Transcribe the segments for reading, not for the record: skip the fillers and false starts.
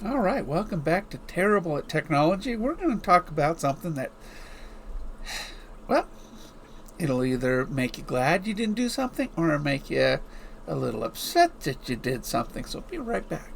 All right, welcome back to Terrible at Technology. We're going to talk about something that, well, it'll either make you glad you didn't do something or make you a little upset that you did something. So be right back.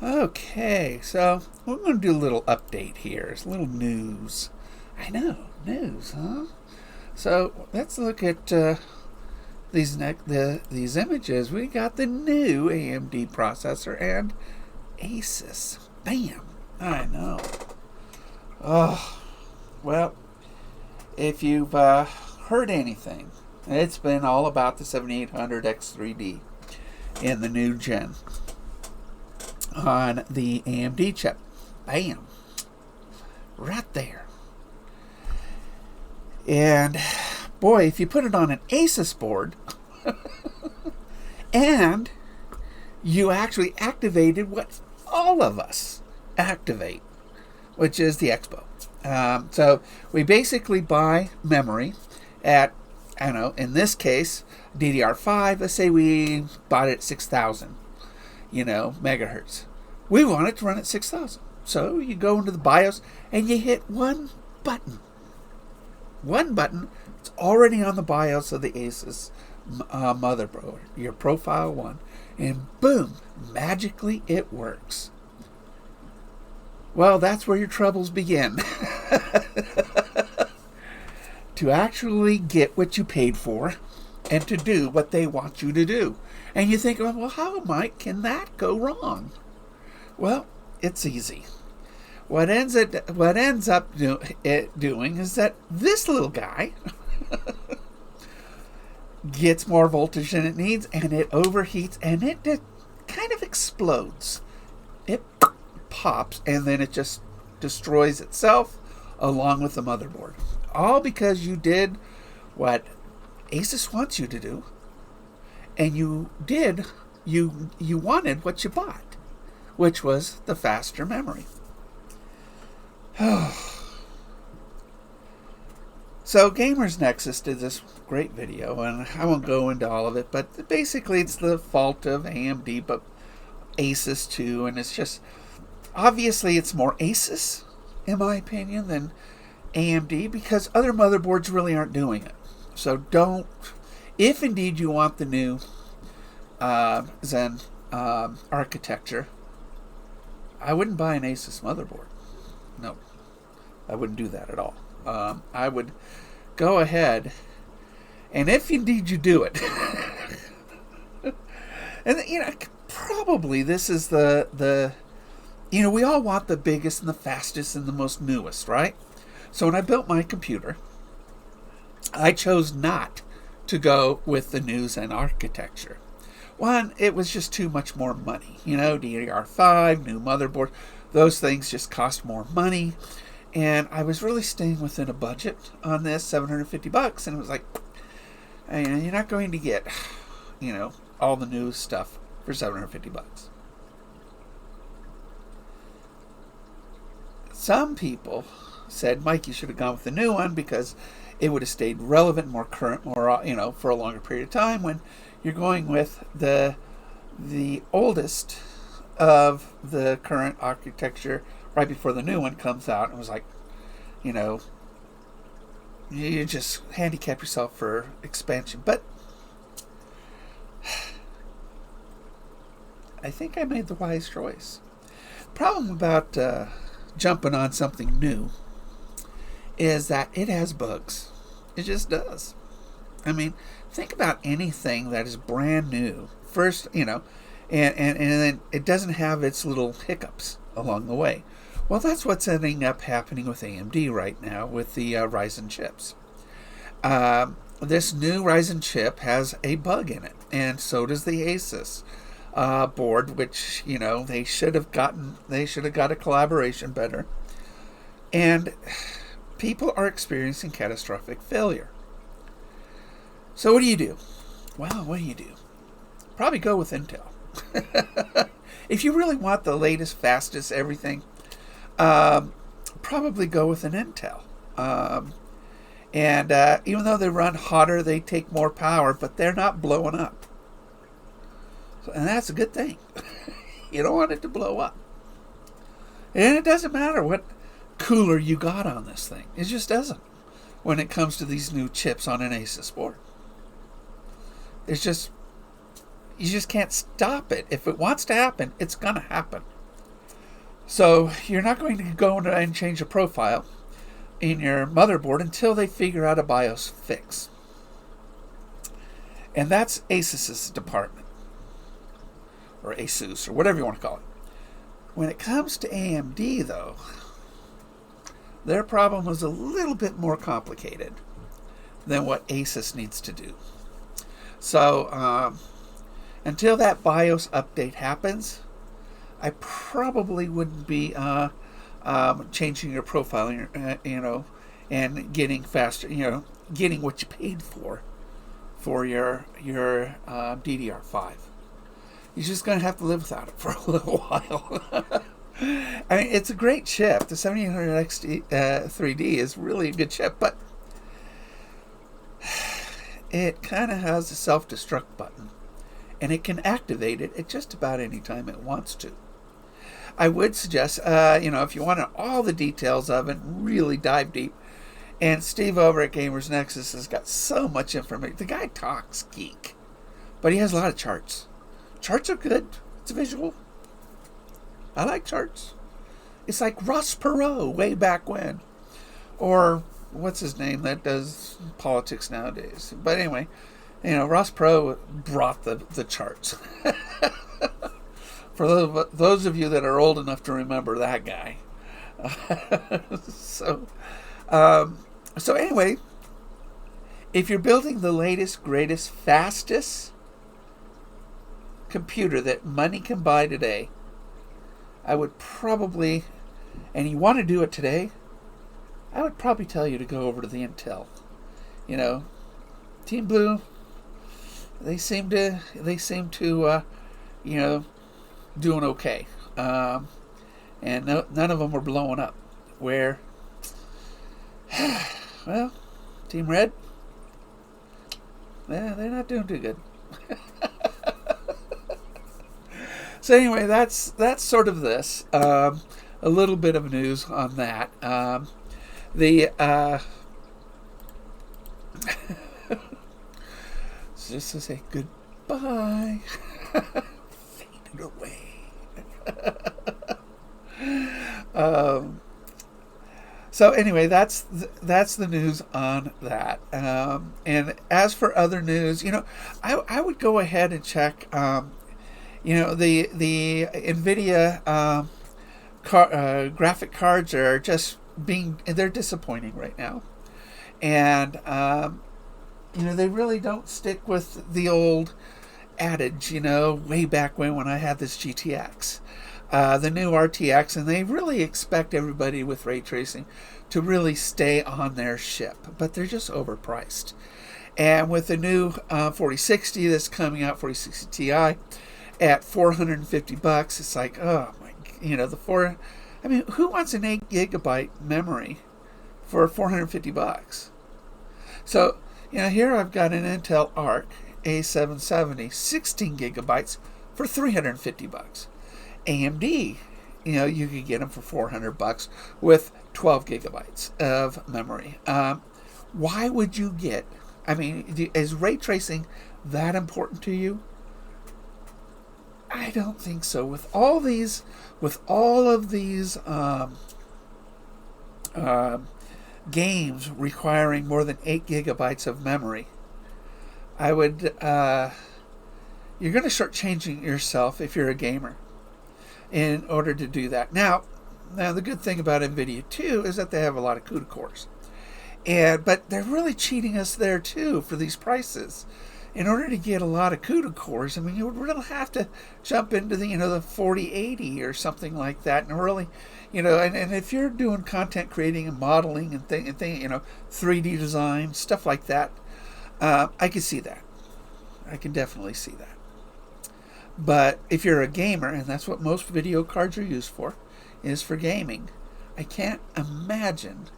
Okay, so we're going to do a little update here. It's a little news. I know, news, huh? So let's look at these images. We got the new AMD processor and ASUS. Bam! I know. Oh, well, if you've heard anything, it's been all about the 7800X3D in the new gen on the AMD chip. Bam! Right there. And boy, if you put it on an ASUS board and you actually activated what all of us activate, which is the Expo. So we basically buy memory at, I don't know, in this case, DDR5. Let's say we bought it at 6,000, megahertz. We want it to run at 6,000. So you go into the BIOS and you hit one button. One button. It's already on the BIOS of the ASUS motherboard, your Profile 1. And boom, magically it works. Well, that's where your troubles begin. To actually get what you paid for and to do what they want you to do. And you think, well, how can that go wrong? Well, it's easy. What ends up doing is that this little guy gets more voltage than it needs, and it overheats, and it kind of explodes. It pops, and then it just destroys itself along with the motherboard. All because you did what ASUS wants you to do, and you wanted what you bought, which was the faster memory. So Gamers Nexus did this great video, and I won't go into all of it, but basically it's the fault of AMD, but ASUS too, and it's just, obviously it's more ASUS, in my opinion, than AMD, because other motherboards really aren't doing it. So don't, if indeed you want the new Zen architecture, I wouldn't buy an ASUS motherboard. No, I wouldn't do that at all. I would go ahead, and if indeed you do it, and probably this is the we all want the biggest and the fastest and the most newest, right? So when I built my computer, I chose not to go with the new Zen architecture. One, it was just too much more money. DDR5, new motherboard, those things just cost more money. And I was really staying within a budget on this, $750. And it was like, you're not going to get, all the new stuff for $750. Some people said, Mike, you should have gone with the new one because it would have stayed relevant, more current, more, for a longer period of time, when you're going with the oldest of the current architecture right before the new one comes out. It was like, you just handicap yourself for expansion. But I think I made the wise choice. Problem about jumping on something new is that it has bugs. It just does. I mean, think about anything that is brand new. First, and then it doesn't have its little hiccups along the way. Well, that's what's ending up happening with AMD right now with the Ryzen chips. This new Ryzen chip has a bug in it, and so does the ASUS board, which they should have got a collaboration better. And people are experiencing catastrophic failure. So what do you do? Well, what do you do? Probably go with Intel. If you really want the latest, fastest, everything, probably go with an Intel. And even though they run hotter, they take more power, but they're not blowing up. So, and that's a good thing. You don't want it to blow up. And it doesn't matter what cooler you got on this thing. It just doesn't when it comes to these new chips on an ASUS board. It's just, you just can't stop it. If it wants to happen, it's going to happen. So you're not going to go in and change a profile in your motherboard until they figure out a BIOS fix. And that's ASUS's department. Or ASUS, or whatever you want to call it. When it comes to AMD, though, their problem was a little bit more complicated than what ASUS needs to do. So, until that BIOS update happens, I probably wouldn't be changing your profile, and getting faster, getting what you paid for your DDR5. You're just going to have to live without it for a little while. I mean, it's a great chip. The 7800X 3D is really a good chip, but it kind of has a self-destruct button, and it can activate it at just about any time it wants to. I would suggest, if you want all the details of it, really dive deep. And Steve over at Gamers Nexus has got so much information. The guy talks geek, but he has a lot of charts. Charts are good. It's visual. I like charts. It's like Ross Perot way back when. Or what's his name that does politics nowadays. But anyway, Ross Perot brought the charts. For those of you that are old enough to remember that guy. So anyway, if you're building the latest, greatest, fastest computer that money can buy today, I would probably, and you want to do it today, I would probably tell you to go over to the Intel. Team Blue, they seem to doing okay. And none of them were blowing up. Where, well, Team Red, they're not doing too good. So anyway, that's sort of this. A little bit of news on that. Just to say goodbye. Faded away. So anyway, that's the news on that. And as for other news, I would go ahead and check. The Nvidia graphic cards are just they're disappointing right now, and they really don't stick with the old adage, way back when I had this GTX, the new RTX, and they really expect everybody with ray tracing to really stay on their ship, but they're just overpriced. And with the new 4060 that's coming out, 4060 Ti, at $450, it's like, oh my, who wants an 8 gigabyte memory for $450? So, here I've got an Intel Arc A770, 16 gigabytes for $350. AMD, you could get them for $400 with 12 gigabytes of memory. Why would you get, is ray tracing that important to you? I don't think so. With all of these games requiring more than 8 gigabytes of memory, I would, you're going to start changing yourself if you're a gamer in order to do that. Now the good thing about Nvidia too is that they have a lot of CUDA cores, but they're really cheating us there too for these prices. In order to get a lot of CUDA cores, you would really have to jump into the 4080 or something like that, and really, and if you're doing content creating and modeling and 3D design, stuff like that, I can see that. I can definitely see that. But if you're a gamer, and that's what most video cards are used for, is for gaming, I can't imagine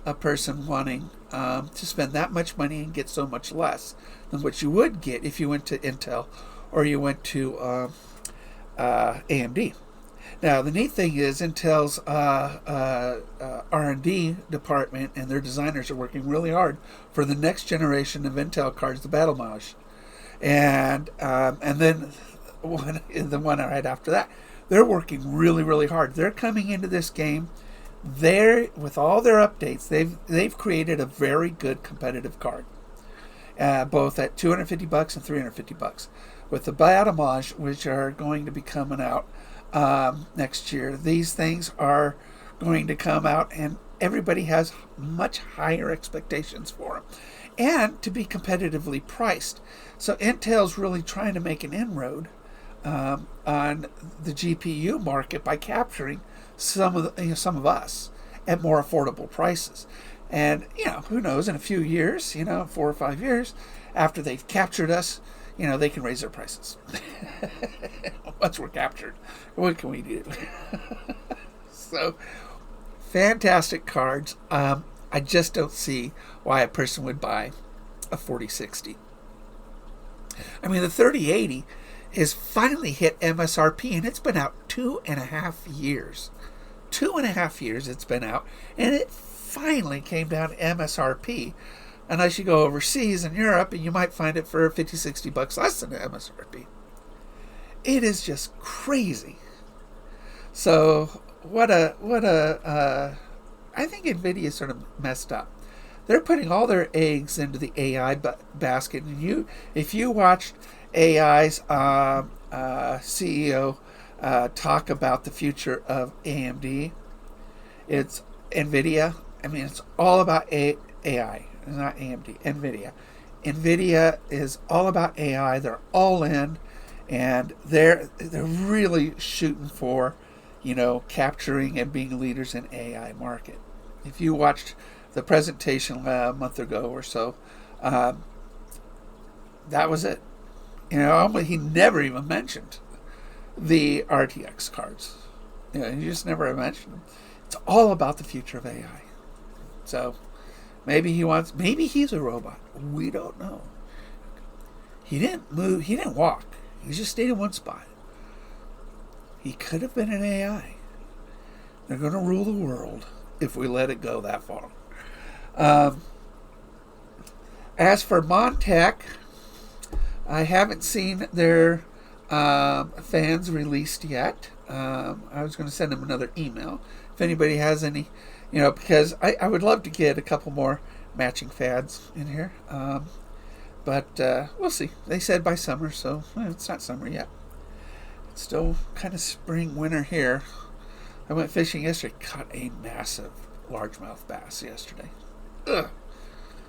a person wanting to spend that much money and get so much less than what you would get if you went to Intel or you went to AMD. Now, the neat thing is Intel's R&D department and their designers are working really hard for the next generation of Intel cards, the Battle Maj. And then the one right after that. They're working really, really hard. They're coming into this game. With all their updates, they've created a very good competitive card, both at $250 and $350. With the Battle Maj, which are going to be coming out next year, these things are going to come out, and everybody has much higher expectations for them, and to be competitively priced. So Intel's really trying to make an inroad on the GPU market by capturing some of us at more affordable prices. And who knows, in a few years, 4 or 5 years after they've captured us, they can raise their prices. Once we're captured, what can we do? So, fantastic cards. I just don't see why a person would buy a 4060. I mean, the 3080 has finally hit MSRP, and it's been out 2.5 years. 2.5 years it's been out, and it finally came down to MSRP. Unless you go overseas in Europe, and you might find it for $50-$60 less than the MSRP. It is just crazy. So I think Nvidia sort of messed up. They're putting all their eggs into the AI basket, and if you watched AI's CEO talk about the future of AMD, it's Nvidia. I mean, it's all about AI. Not AMD, Nvidia. Nvidia is all about AI. They're all in, and they're really shooting for, capturing and being leaders in AI market. If you watched the presentation a month ago or so, that was it. He never even mentioned the RTX cards. He just never mentioned them. It's all about the future of AI. So maybe he's a robot. We don't know. He didn't move. He didn't walk. He just stayed in one spot. He could have been an AI. They're going to rule the world if we let it go that far. As for Montech, I haven't seen their fans released yet. I was going to send them another email. If anybody has any, because I would love to get a couple more matching fads in here. But we'll see. They said by summer, so it's not summer yet. It's still kind of spring, winter here. I went fishing yesterday, caught a massive largemouth bass yesterday. Ugh.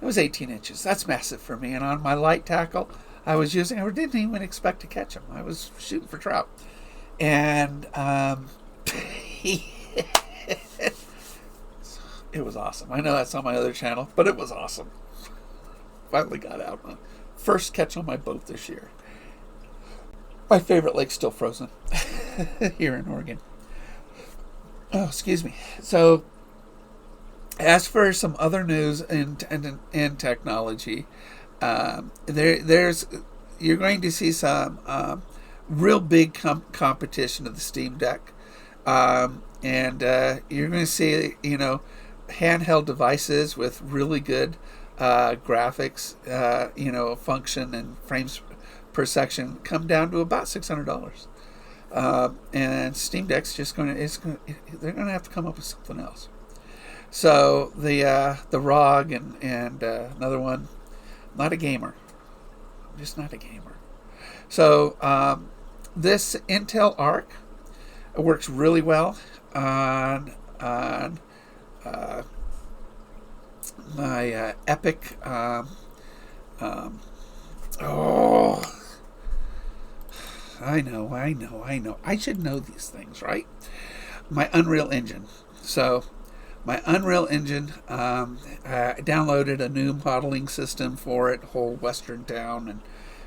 It was 18 inches. That's massive for me. And on my light tackle I didn't even expect to catch him. I was shooting for trout. And it was awesome. I know that's on my other channel, but it was awesome. Finally got out. My first catch on my boat this year. My favorite lake's still frozen here in Oregon. Oh, excuse me. So, as for some other news in technology, you're going to see some real big competition of the Steam Deck, and you're going to see handheld devices with really good graphics, function and frames per second come down to about $600. And Steam Deck's they're going to have to come up with something else. So the ROG and another one, not a gamer, just not a gamer. So this Intel Arc works really well on my Epic. I know. I should know these things, right? My Unreal Engine. So my Unreal Engine, I downloaded a new modeling system for it, whole western town and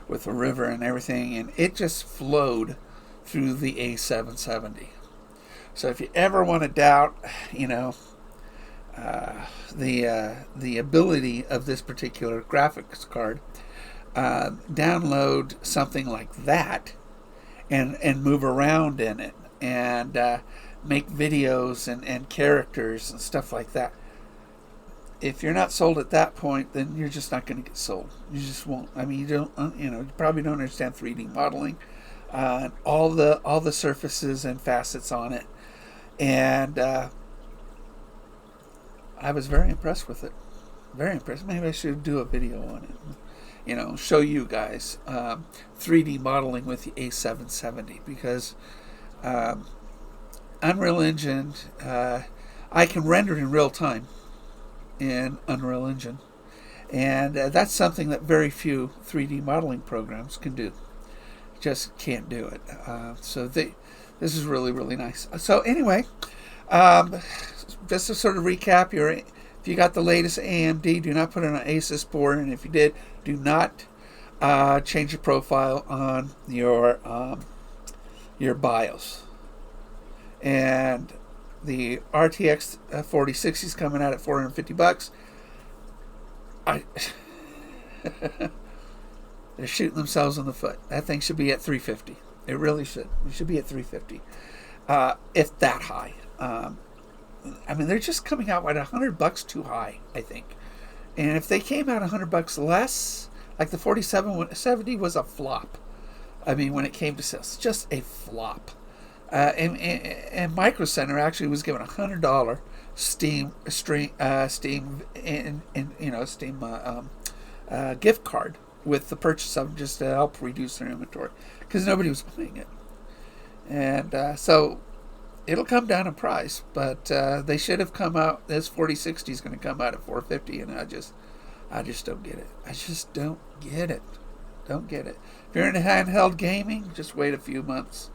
with a river and everything, and it just flowed through the A770. So if you ever want to doubt, the ability of this particular graphics card, download something like that and move around in it and make videos and characters and stuff like that. If you're not sold at that point, then you're just not going to get sold. You just won't. I mean, you probably don't understand 3D modeling, all the surfaces and facets on it, and I was very impressed with it. Very impressed. Maybe I should do a video on it. Show you guys 3D modeling with the A770, because Unreal Engine, I can render in real time in Unreal Engine, and that's something that very few 3D modeling programs can do. Just can't do it. So this is really, really nice. So anyway, just to sort of recap, if you got the latest AMD, do not put it on an ASUS board, and if you did, do not change the profile on your BIOS. And the RTX 4060 is coming out at $450. They're shooting themselves in the foot. That thing should be at $350. It really should. It should be at $350, if that high. I mean, they're just coming out at $100 too high, I think. And if they came out $100 less, like the 4770 was a flop. I mean, when it came to sales, just a flop. And Micro Center actually was given $100 Steam gift card with the purchase of them, just to help reduce their inventory, because nobody was buying it. And so it'll come down in price, but they should have come out. This 4060 is going to come out at $450, and I just don't get it. I just don't get it. Don't get it. If you're into handheld gaming, just wait a few months,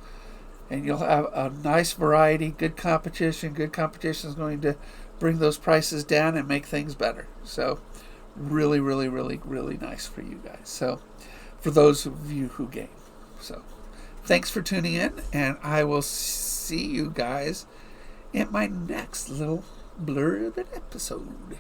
and you'll have a nice variety, good competition. Good competition is going to bring those prices down and make things better. So really, really, really, really nice for you guys. So for those of you who game. So thanks for tuning in, and I will see you guys in my next little blurb episode.